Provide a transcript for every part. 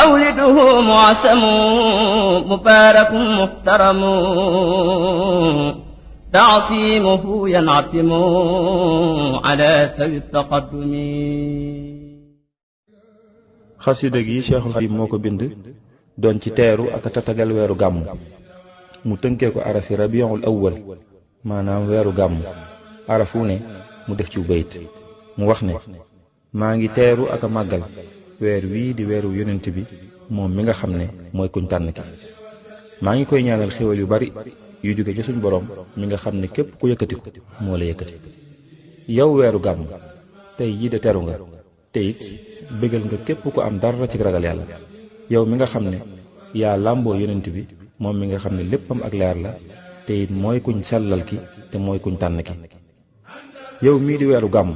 مولده معسم مبارك محترم تعصيمه ينعتم على ذوي التقدم. xasida gi Cheikhul Khadim moo ko bind doon ci teeru ak a tatagal weeru gàmm mu tënkee ko arafi rabiul awwal maanaam weeru gàmm arafu ne mu def ci bayit mu wax ne maa ngi teeru ak a màggal weer wii di weeru yonent bi moom mi nga xam ne mooy kuñ tànn ki maa ngi koy ñaanal xéwal yu bari yu jóge ci suñ borom mi nga xam ne képp ku yëkkati ko moo la yëkkati. yow weeru gàmm tey jii de teru nga te it bégal nga képp ku am dara ci ragal yàlla yow mi nga xam ne yaa làmboo yonent bi moom mi nga xam ne léppam ak leer la te it mooy kuñ sellal ki te mooy kuñ tànn ki. yow mii di weeru gàmm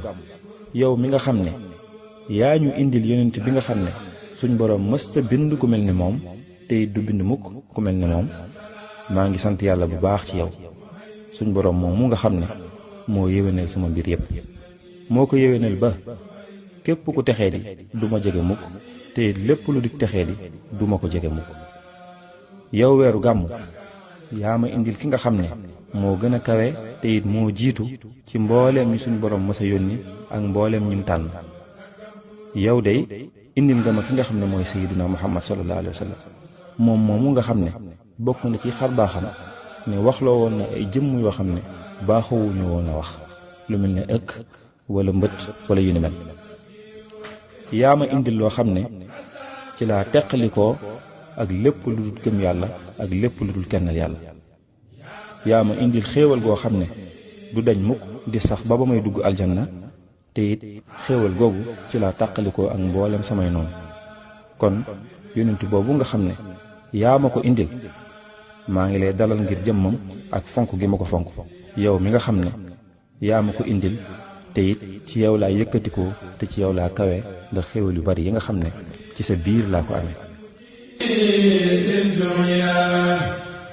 yow mi nga xam ne yaa ñu indil yonent bi nga xam ne suñ borom mësta bind ku mel ni moom te it du bind mukk ku mel ni moom maa ngi sant yàlla bu baax ci yow suñ borom moom mu nga xam ne moo yéwénal sama mbir yépp moo ko yéwénal ba képp ku texee di du ma jege mukk te lépp lu di texee di du ma ko jege mukk. yow weeru gàmm yaa ma indil ki nga xam ne moo gën a kawe te it moo jiitu ci mbooleem ñi suñu borom mësa yónni ak mbooleem ñim tànn. yow day indil nga ma ki nga xam ne mooy sayyiduna muhammad sallallahu alayhi wa sallam moom moomu nga xam ne bokk na ci xar baaxam ne waxloo woon na ay jëmm yoo xam ne baaxoowuñu woon a wax lu mel ne ëkk wala mbët wala yu ni mel. yaa ma indil loo xam ne ci laa teqalikoo ak lépp lu dul gëm yàlla ak lépp lu dul kennal yàlla. yaa ma indil xéewal goo xam ne du dañ mukk di sax ba may dugg aljanna te it xéewal googu ci laa tàqalikoo ak mboolem samay noonu. kon yonent boobu nga xam ne yaa ma ko indil maa ngi lay dalal ngir jëmmam ak fonk gi ma ko fonk yow mi nga xam ne yaa ma ko indil te it ci yow laa yëkkatikoo te ci yow laa kawe ndax xéewal yu bari yi nga xam ne ci sa biir laa ko amee.